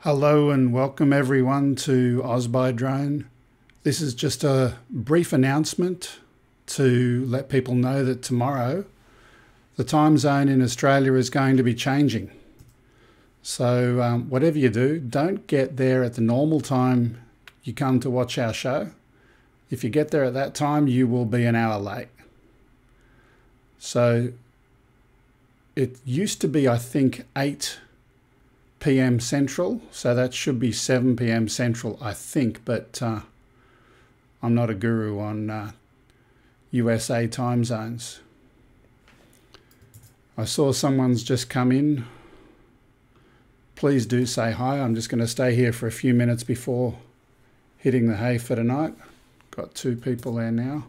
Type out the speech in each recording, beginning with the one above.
Hello and welcome everyone to AusByDrone. This is just a brief announcement to let people know that tomorrow the time zone in Australia is going to be changing. So whatever you do, don't get there at the normal time you come to watch our show. If you get there at that time, you will be an hour late. So it used to be, I think, 8 p.m. Central, so that should be 7 p.m. Central, I think, but I'm not a guru on USA time zones. I saw someone's just come in. Please do say hi. I'm just going to stay here for a few minutes before hitting the hay for tonight. Got 2 people there now.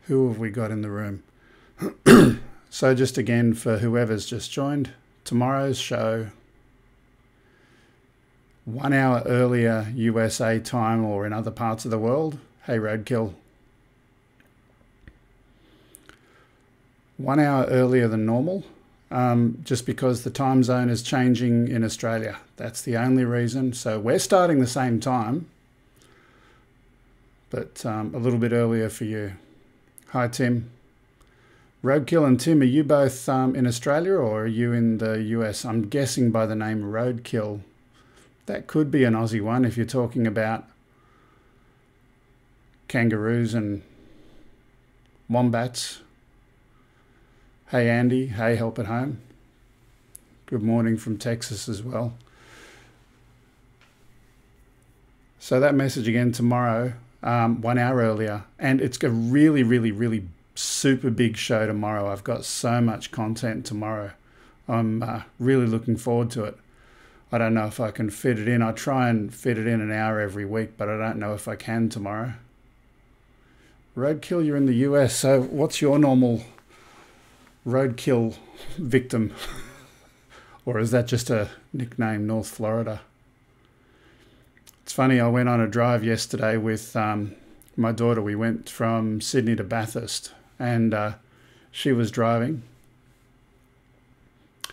Who have we got in the room? So just again, for whoever's just joined, tomorrow's show, 1 hour earlier USA time or in other parts of the world. Hey, Roadkill. 1 hour earlier than normal, just because the time zone is changing in Australia. That's the only reason. So we're starting the same time, but a little bit earlier for you. Hi, Tim. Roadkill and Tim, are you both in Australia or are you in the US? I'm guessing by the name Roadkill. That could be an Aussie one if you're talking about kangaroos and wombats. Hey, Andy. Hey, Help at Home. Good morning from Texas as well. So that message again tomorrow, 1 hour earlier. And it's a really super big show tomorrow. I've got so much content tomorrow. I'm really looking forward to it. I don't know if I can fit it in. I try and fit it in an hour every week, but I don't know if I can tomorrow. Roadkill, you're in the US, so what's your normal roadkill victim? Or is that just a nickname, North Florida? It's funny, I went on a drive yesterday with my daughter. We went from Sydney to Bathurst, and she was driving.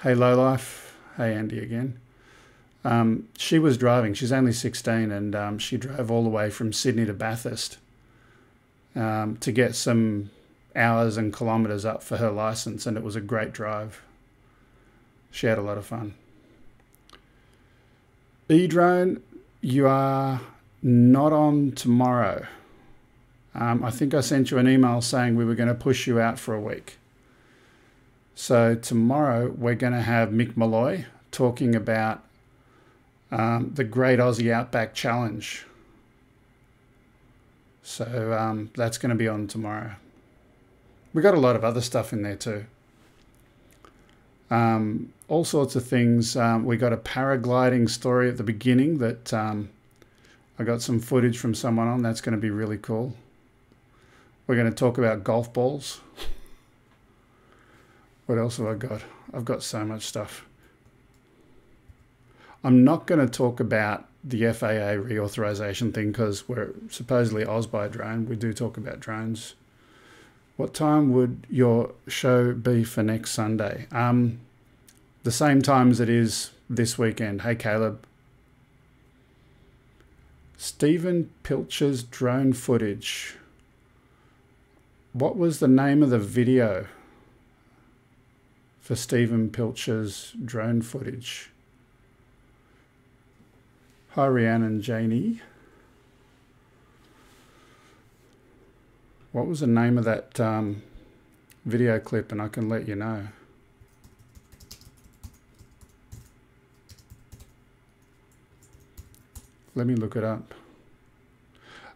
Hey, Lowlife. Hey, Andy again. She was driving. She's only 16, and she drove all the way from Sydney to Bathurst to get some hours and kilometres up for her licence, and it was a great drive. She had a lot of fun. eDrone, you are not on tomorrow. I think I sent you an email saying we were going to push you out for a week. So tomorrow we're going to have Mick Malloy talking about the Great Aussie Outback Challenge. So that's going to be on tomorrow. We got a lot of other stuff in there too. All sorts of things. We got a paragliding story at the beginning that I got some footage from someone on. That's going to be really cool. We're going to talk about golf balls. What else have I got? I've got so much stuff. I'm not going to talk about the FAA reauthorization thing because we're supposedly AusByDrone. We do talk about drones. What time would your show be for next Sunday? The same time as it is this weekend. Hey, Caleb. Stephen Pilcher's drone footage. What was the name of the video for Stephen Pilcher's drone footage? Hi, Rhiannon and Janie. What was the name of that video clip? And I can let you know. Let me look it up.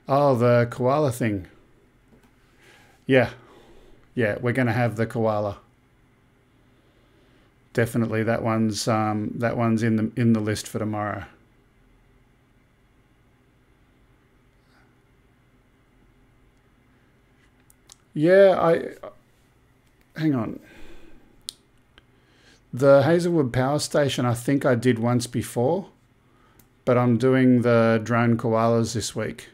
Oh, the koala thing. Yeah, we're going to have the koala. Definitely, that one's in the list for tomorrow. Yeah, hang on. The Hazelwood Power Station, I think I did once before, but I'm doing the drone koalas this week,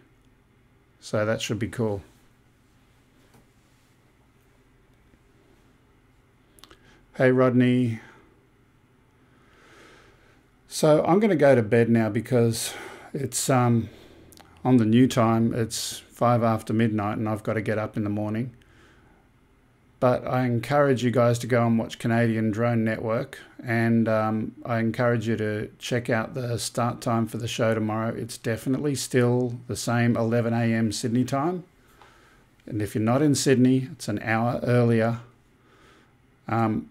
so that should be cool. Hey, Rodney. So I'm going to go to bed now because it's on the new time. It's 5 after midnight and I've got to get up in the morning. But I encourage you guys to go and watch Canadian Drone Network, and I encourage you to check out the start time for the show tomorrow. It's definitely still the same 11 a.m. Sydney time. And if you're not in Sydney, it's an hour earlier.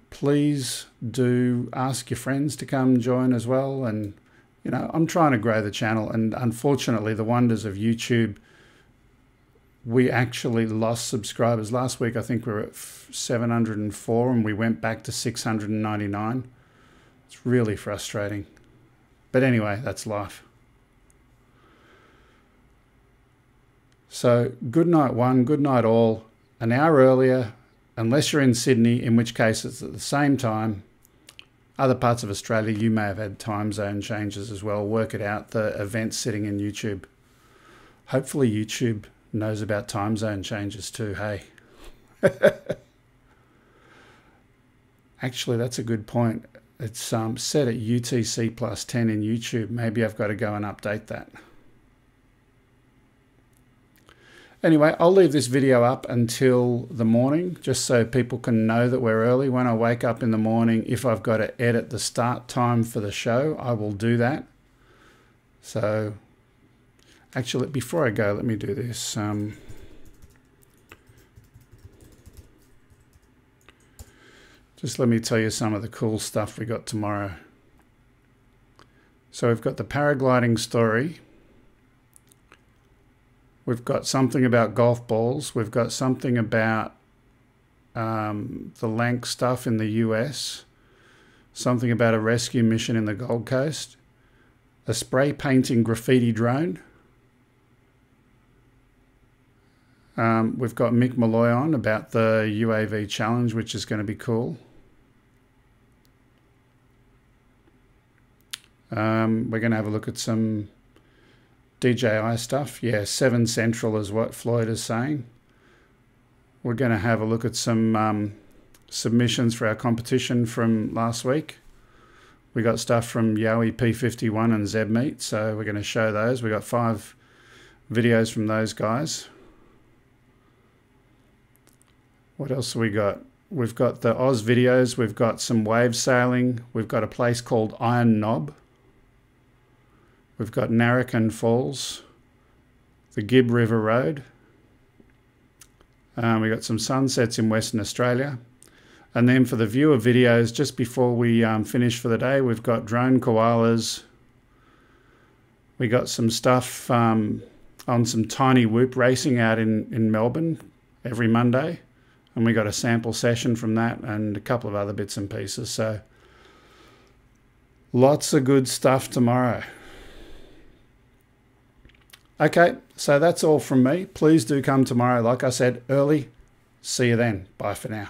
Please do ask your friends to come join as well. And, you know, I'm trying to grow the channel, and unfortunately the wonders of YouTube, we actually lost subscribers. Last week, I think we were at 704 and we went back to 699. It's really frustrating. But anyway, that's life. So good night one, good night all. An hour earlier, unless you're in Sydney, in which case it's at the same time. Other parts of Australia, you may have had time zone changes as well. Work it out, the events sitting in YouTube. Hopefully YouTube knows about time zone changes too, hey? Actually, that's a good point. It's set at UTC plus 10 in YouTube. Maybe I've got to go and update that. Anyway, I'll leave this video up until the morning, just so people can know that we're early. When I wake up in the morning, if I've got to edit the start time for the show, I will do that. So actually, before I go, let me do this. Just let me tell you some of the cool stuff we got tomorrow. So we've got the paragliding story. We've got something about golf balls. We've got something about the Lank stuff in the US. Something about a rescue mission in the Gold Coast. A spray painting graffiti drone. We've got Mick Malloy on about the UAV challenge, which is going to be cool. We're going to have a look at some DJI stuff. Yeah, 7 Central is what Floyd is saying. We're going to have a look at some submissions for our competition from last week. We got stuff from Yowie P51 and Zebmeet, so we're going to show those. We got 5 videos from those guys. What else have we got? We've got the Oz videos. We've got some wave sailing. We've got a place called Iron Knob. We've got Narracon Falls, the Gibb River Road. We got some sunsets in Western Australia. And then for the viewer videos, just before we finish for the day, we've got drone koalas. We got some stuff on some tiny whoop racing out in Melbourne every Monday. And we got a sample session from that and a couple of other bits and pieces. So lots of good stuff tomorrow. Okay, so that's all from me. Please do come tomorrow. Like I said, early. See you then. Bye for now.